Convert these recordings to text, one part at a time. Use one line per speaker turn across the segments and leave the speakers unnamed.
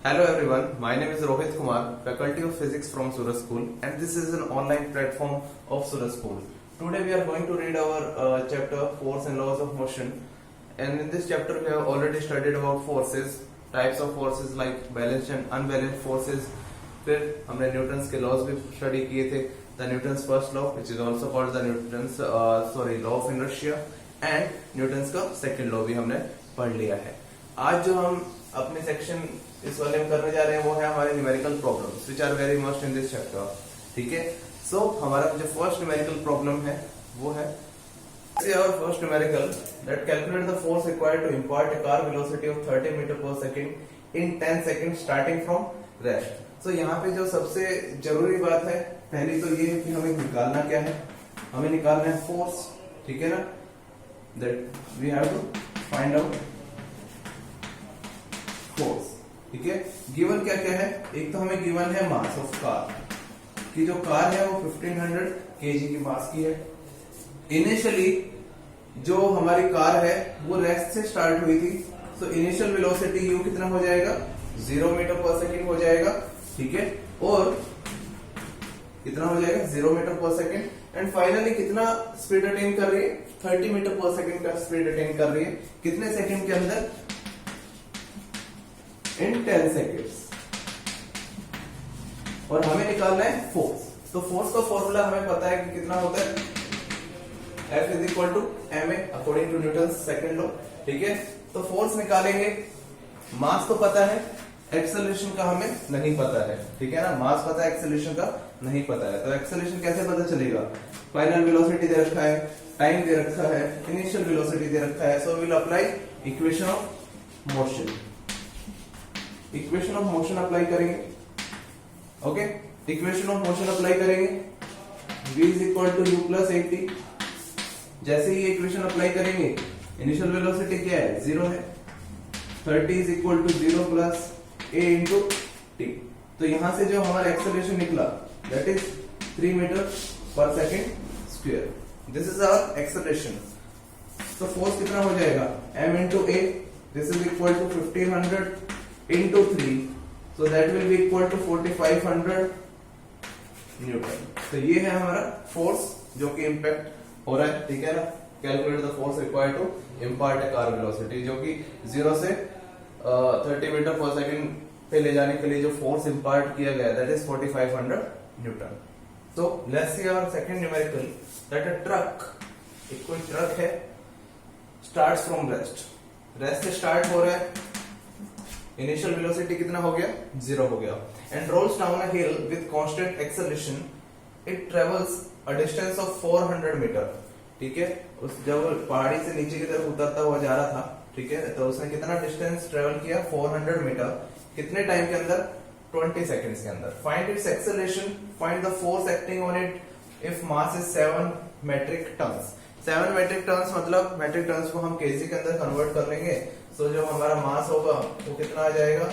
Hello everyone, my name is Rohit Kumar, Faculty of Physics from Surah School, and this is an online platform of Surah School. Today we are going to read our chapter Force and Laws of Motion, and in this chapter we have already studied about forces, types of forces like balanced and unbalanced forces. फिर हमने Newton's के laws भी study किए थे, the Newton's first law which is also called the Newton's law of inertia, and Newton's का second law भी हमने पढ़ लिया है. आज जो हम अपने सेक्शन इस वाले में करने जा रहे हैं वो है हमारे numerical problems which are very must in this chapter. ठीक है, सो हमारा जो फर्स्ट न्यूमेरिकल प्रॉब्लम है वो है our first numerical that calculate the force required to impart a car velocity of 30 meter per second in 10 seconds starting from rest. So यहाँ पे जो सबसे जरूरी बात है पहली तो ये है कि हमें निकालना क्या है, हमें निकालना है फोर्स. ठीक है ना, that we have to find out force. ठीक है, गिवन क्या क्या है, एक तो हमें गिवन है मास ऑफ कार कि जो कार है वो 1500 kg की मास की है. इनिशियली जो हमारी कार है वो रेस्ट से स्टार्ट हुई थी, सो इनिशियल वेलोसिटी यू कितना हो जाएगा 0 मीटर पर सेकेंड हो जाएगा. ठीक है, और कितना हो जाएगा 0 metre per second, and finally कितना स्पीड अटेन कर रही है 30 मीटर पर सेकेंड का स्पीड अटेन कर रही है. कितने सेकेंड के अंदर, इन 10 सेकेंड्स. और हमें निकालना है फोर्स. तो फोर्स का फॉर्मूला हमें पता है कि कितना होता है, F is equal to ma according to Newton second law. ठीक है, तो फोर्स निकालेंगे. मास तो पता है, एक्सेलरेशन का हमें नहीं पता है. ठीक है ना, मास पता है, एक्सेलरेशन का नहीं पता है. तो एक्सेलरेशन कैसे पता चलेगा, फाइनल वेलोसिटी दे रखा है, टाइम दे रखा है, इनिशियल वेलोसिटी दे रखा है. So will apply equation of motion. Equation of motion apply करेंगे. Okay, equation of motion apply करेंगे. v is equal to u plus 80. जैसे ही इक्वेशन अप्लाई करेंगे इनिशियल वेलोसिटी क्या है 0 है, 30 is equal to 0 plus a into t. तो यहां से जो हमारा एक्सेलरेशन निकला that is 3 metre per second square. This is our acceleration. तो फोर्स कितना हो जाएगा m into a, this is equal to 1500 into 3, so that will be equal to 4500 newton. तो ये है हमारा फोर्स जो कि इंपैक्ट हो रहा है. ठीक है ना, calculate the force required to impart a car velocity, जो कि 0 से 30 मीटर पर सेकेंड पे ले जाने के लिए जो फोर्स इम्पार्ट किया गया दैट इज 4500 न्यूटन. तो let's see our second numerical that a truck, एक कोई ट्रक है, स्टार्ट्स फ्रॉम रेस्ट. रेस्ट से स्टार्ट हो रहा है, इनिशियल वेलोसिटी कितना हो गया 0 हो गया, and rolls down a hill with constant acceleration. It travels a distance of 400 metre. ठीक है, उस जब पहाड़ी से नीचे की तरफ उतरता हुआ जा रहा था, ठीक है, तो उसने कितना डिस्टेंस ट्रेवल किया 400 मीटर. कितने टाइम के अंदर 20 सेकंड्स के अंदर. Find its acceleration, find the force acting on it if mass is 7 metric tons. 7 metric tons मतलब मेट्रिक टन्स को हम केजी के अंदर कन्वर्ट कर लेंगे. तो जो हमारा मास होगा वो कितना आ जाएगा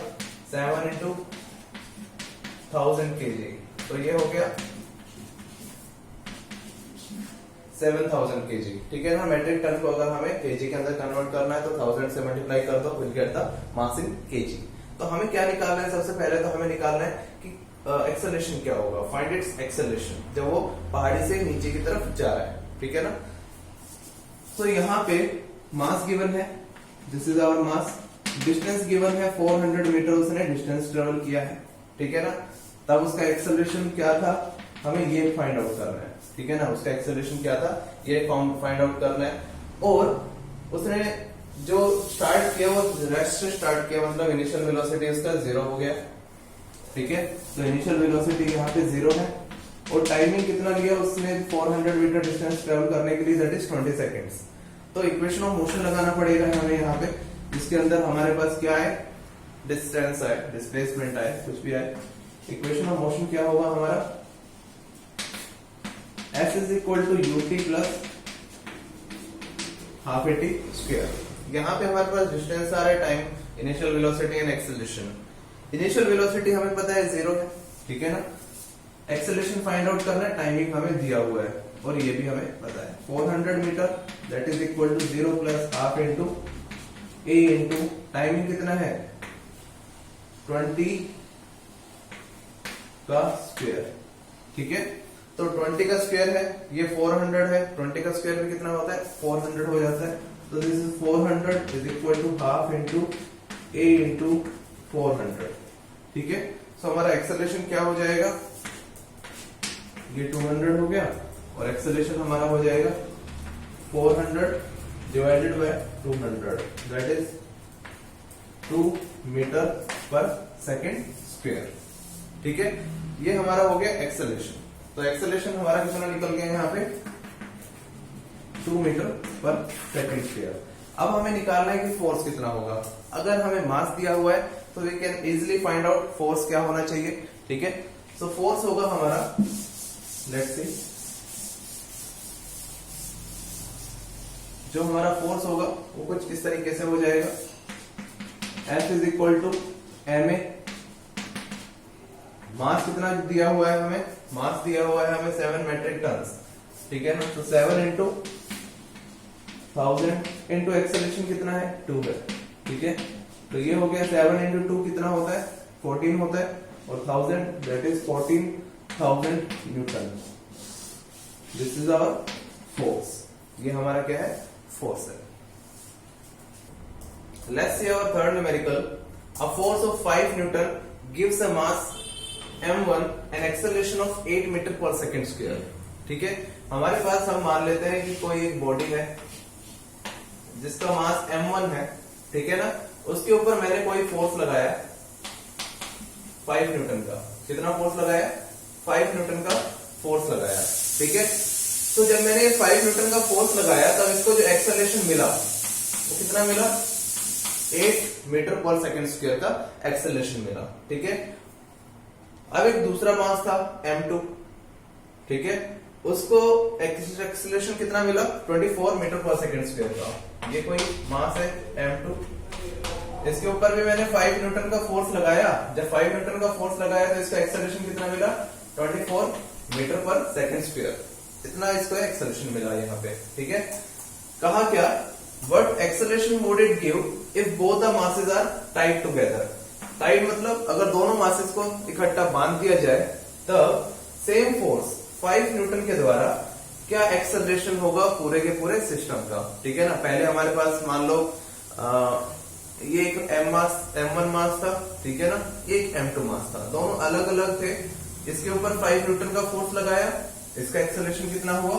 7 इंटू 1000 kg. तो ये हो गया 7000 kg. ठीक है ना, मेट्रिक टन को अगर हमें केजी के अंदर कन्वर्ट करना है तो 1000 से मल्टीप्लाई कर दो, will get the mass in KG. तो हमें क्या निकालना है, सबसे पहले तो हमें निकालना है कि एक्सेलरेशन क्या होगा. फाइंड इट्स एक्सेलरेशन जब वो पहाड़ी से नीचे की तरफ जा रहा है. ठीक है ना, तो यहाँ पे मास गिवन है, this is our mass. Distance given है 400 मीटर, उसने डिस्टेंस ट्रेवल किया है. ठीक है ना, तब उसका एक्सेलरेशन क्या था हमें ये फाइंड आउट करना है. ठीक है ना, उसका एक्सेलरेशन क्या था ये फाइंड आउट करना है. और उसने जो स्टार्ट किया वो रेस्ट से स्टार्ट किया, मतलब इनिशियल वेलोसिटी उसका 0 हो गया. ठीक है, तो इनिशियल वेलोसिटी यहाँ पे 0 है, और टाइमिंग कितना लिया उसने 400 मीटर डिस्टेंस ट्रेवल करने के लिए दैट इज 20 सेकेंड्स. तो इक्वेशन ऑफ मोशन लगाना पड़ेगा हमें यहाँ पे, जिसके अंदर हमारे पास क्या है, डिस्टेंस है, डिस्प्लेसमेंट है, कुछ भी है. इक्वेशन ऑफ मोशन क्या होगा हमारा, F is equal to U T plus half A T square. यहाँ पे हमारे पास डिस्टेंस आ रहा है, time, initial velocity and acceleration. Initial velocity हमें पता है 0 है. ठीक है ना, एक्सेलरेशन फाइंड आउट करना है, टाइमिंग हमें दिया हुआ है और ये भी हमें पता है 400 metre that is equal to 0 plus half into A into timing कितना है 20 का स्क्वायर, ठीक है। तो 20 का स्क्वायर है, ये 400 है, 20 का स्क्वायर में कितना होता है 400 हो जाता है। तो this is 400 is equal to half into a into 400, ठीक है। सो हमारा एक्सेलरेशन क्या हो जाएगा, ये 200 हो गया और एक्सेलरेशन हमारा हो जाएगा 400 divided by 200, that is 2 metre per second square, ठीक है। ये हमारा हो गया एक्सेलरेशन। तो एक्सेलरेशन हमारा कितना निकल गया यहाँ पे 2 मीटर पर सेकेंड स्क्वायर। अब हमें निकालना है कि फोर्स कितना होगा। अगर हमें मास दिया हुआ है तो we can easily find out force क्या होना चाहिए, ठीक है। सो फोर्स होगा हमारा, लेट्स सी, जो हमारा फोर्स होगा वो कुछ इस तरीके से हो जाएगा, F is equal to ma। Mass कितना दिया हुआ है हमें, मास दिया हुआ है हमें 7 मेट्रिक टन, ठीक है ना। तो 7 इंटू 1000 इंटू एक्सेलरेशन कितना है 2 है, ठीक है। तो ये हो गया 7 इंटू 2 कितना होता है 14 होता है, और 1000 that is 14,000 newton. This is our force, ये हमारा क्या है फोर्स है। Let's see our third numerical, a force of 5 newton gives a mass m1 and acceleration of 8 metre per second square, ठीक है। हमारे पास हम मान लेते हैं कि कोई एक बॉडी है जिसका मास m1 है, ठीक है ना। उसके ऊपर मैंने कोई फोर्स लगाया 5 न्यूटन का, कितना फोर्स लगाया 5 न्यूटन का फोर्स लगाया, ठीक है। तो जब मैंने 5 न्यूटन का फोर्स लगाया तब इसको जो एक्सेलरेशन मिला वो कितना मिला 8 मीटर पर सेकेंड स्क्वायर का एक्सेलरेशन मिला, ठीक है। अब एक दूसरा मास था m2, ठीक है, उसको एक्सेलरेशन कितना मिला 24 मीटर पर सेकेंड स्क्वायर का। ये कोई मास है m2, इसके ऊपर भी मैंने 5 न्यूटन का फोर्स लगाया। जब 5 न्यूटन का फोर्स लगाया तो इसका एक्सेलरेशन कितना मिला 24 मीटर पर सेकेंड स्क्वायर, इतना इसको एक्सेलरेशन मिला यहाँ पे, ठीक है। कहा क्या, what acceleration would it give if both the masses are tied together. Tied मतलब अगर दोनों मासेस को इकट्ठा बांध दिया जाए तब सेम फोर्स 5 न्यूटन के द्वारा क्या एक्सेलरेशन होगा पूरे के पूरे सिस्टम का, ठीक है ना। पहले हमारे पास मान लो ये एक m1 मास था, ठीक है ना, ये एक m2 मास था, दोनों अलग अलग थे। इसके ऊपर 5 न्यूटन का फोर्स लगाया, इसका एक्सेलरेशन कितना हुआ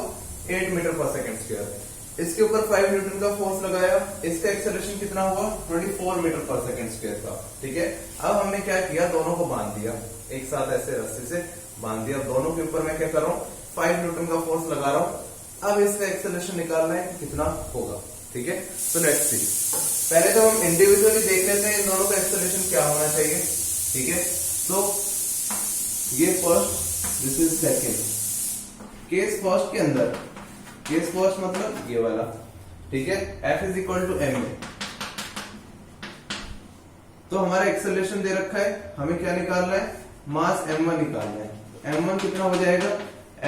8 मीटर पर सेकेंड स्क्वायर। इसके ऊपर 5 न्यूटन का फोर्स लगाया, इसका एक्सेलरेशन कितना हुआ 24 मीटर पर सेकेंड स्क्वायर का, ठीक है। अब हमने क्या किया, दोनों को बांध दिया एक साथ, ऐसे रस्से से बांध दिया। दोनों के ऊपर मैं क्या कर रहा हूँ 5 न्यूटन का फोर्स लगा रहा हूँ। अब इसका एक्सेलरेशन निकालना है कि कितना होगा, ठीक है। तो लेट्स सी, पहले तो हम इंडिविजुअली देख लेते हैं इन दोनों का एक्सेलरेशन क्या होना चाहिए, ठीक है। तो ये first, this is second. Case first के अंदर, केस फर्स्ट मतलब ये वाला, ठीक है, F is equal to m। तो हमारा एक्सेलरेशन दे रखा है, हमें क्या निकालना है मास m1 निकालना है। m1 कितना हो जाएगा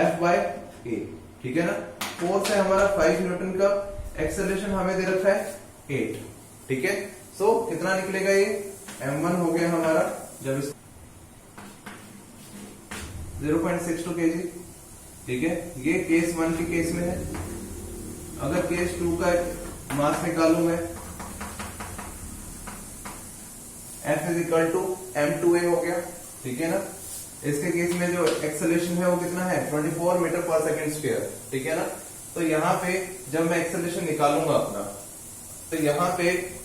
F बाय a, ठीक है ना। फोर्स है हमारा 5 न्यूटन का, एक्सेलरेशन हमें दे रखा है 8, ठीक है। सो कितना निकलेगा ये m1 हो गया हमारा, जब 0.62 kg, ठीक है। ये केस 1 के केस में है। अगर केस 2 का मास निकालू मैं, F is equal to m2a हो गया, ठीक है ना। इसके केस में जो एक्सेलरेशन है वो कितना है 24 मीटर पर सेकेंड स्क्वायर, ठीक है ना। तो यहाँ पे जब मैं एक्सेलरेशन निकालूंगा अपना, तो यहाँ पे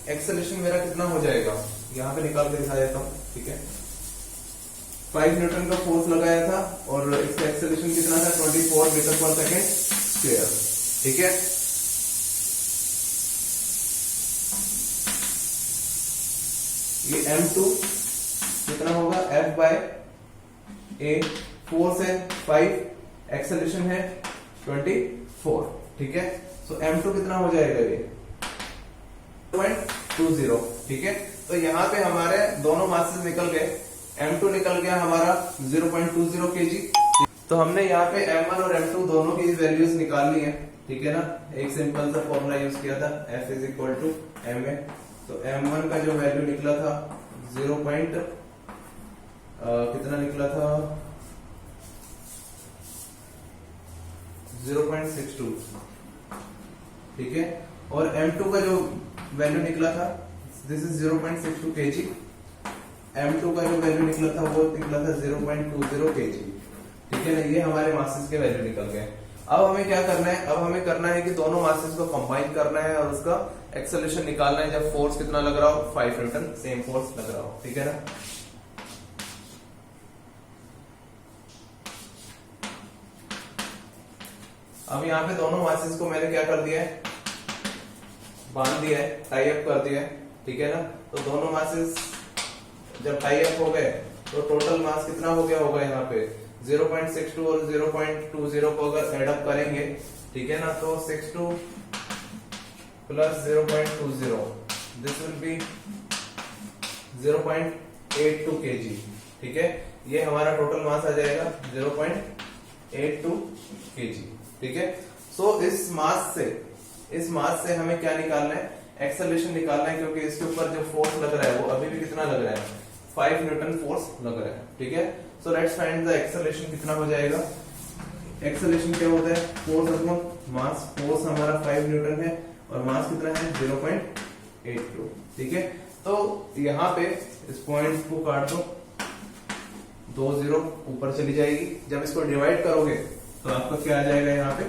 एक्सेलरेशन मेरा कितना हो जाएगा, यहाँ पे निकाल के दिखा देता हूँ, ठीक है। 5 न्यूटन का फोर्स लगाया था और इसका एक्सेलरेशन कितना था 24 मीटर पर सेकेंड स्क्वायर, ठीक है। ये m2 कितना होगा F बाय a, फोर्स है 5, एक्सेलरेशन है 24, ठीक है। सो m2 कितना हो जाएगा ये 0.20, ठीक है। तो यहाँ पे हमारे दोनों मासेस निकल गए, m2 निकल गया हमारा 0.20 kg। तो हमने यहाँ पे m1 और m2 दोनों की वैल्यूज निकाल ली है, ठीक है ना। एक सिंपल सा फॉर्मूला यूज किया था, F is equal to ma। तो m1 का जो वैल्यू निकला था कितना निकला था 0.62, ठीक है। और M2 का जो वैल्यू निकला था दिस इज 0.62 kg। M2 का जो वैल्यू निकला था वो निकला था 0.20 kg, ठीक है ना। ये हमारे मासेस के वैल्यू निकल गए। अब हमें क्या करना है, अब हमें करना है कि दोनों मासेस को कंबाइन करना है और उसका एक्सेलरेशन निकालना है जब फोर्स कितना लग रहा हो 5 न्यूटन सेम फोर्स लग रहा हो, ठीक है ना। अब यहाँ पे दोनों मासेस को मैंने क्या कर दिया है, बांध दिया है, टाई अप कर दिया है, ठीक है ना। तो दोनों मासेस जब टाई अप हो गए तो टोटल मास कितना हो गया होगा यहाँ पे 0.62 और 0.20 को अगर एड अप करेंगे, ठीक है ना, तो 62 plus 0.20 this will be 0.82 kg, ठीक है। ये हमारा टोटल मास आ जाएगा 0.82 kg, ठीक है। सो इस मास से हमें क्या निकालना है, एक्सेलरेशन निकालना है, क्योंकि इसके ऊपर जो फोर्स लग रहा है वो अभी भी कितना लग रहा है 5 न्यूटन फोर्स लग रहा है, ठीक है। So let's find the acceleration कितना हो जाएगा। एक्सेलरेशन क्या होता है, फोर्स अपॉन मास। फोर्स हमारा 5 न्यूटन है और मास कितना है 0.82, ठीक है। तो यहाँ पे इस पॉइंट को काट दो, 2 जीरो ऊपर चली जाएगी। जब इसको डिवाइड करोगे तो आपका क्या आ जाएगा, यहाँ पे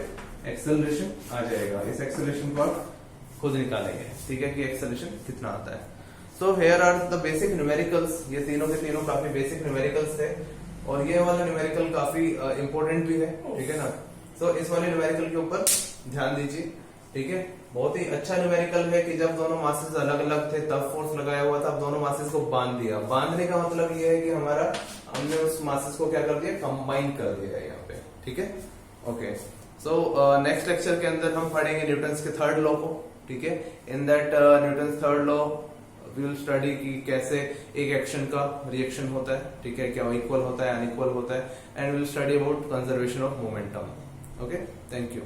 एक्सेलरेशन आ जाएगा। इस एक्सेलरेशन को आप खुद निकालेंगे, ठीक है, कि एक्सेलरेशन कितना आता है। So here are the basic numericals. ये तीनों के तीनों काफी बेसिक न्यूमेरिकल्स थे और ये वाला न्यूमेरिकल काफी इंपॉर्टेंट भी है, ठीक है ना। सो इस वाले न्यूमेरिकल के ऊपर ध्यान दीजिए, ठीक है। बहुत ही अच्छा न्यूमेरिकल है कि जब दोनों मासेस अलग अलग थे तब फोर्स लगाया हुआ था, अब दोनों मासेस को बांध दिया। बांधने का मतलब ये है कि हमने उस मासेस को क्या कर दिया, कंबाइन कर दिया है यहाँ पे, ठीक है। ओके, सो नेक्स्ट लेक्चर के अंदर हम पढ़ेंगे न्यूटन्स के थर्ड लॉ को, ठीक है। In that Newton's third law we will study कि कैसे एक एक्शन का रिएक्शन होता है, ठीक है, क्या इक्वल होता है, अनइक्वल होता है, and will study about conservation of momentum. Okay, thank you.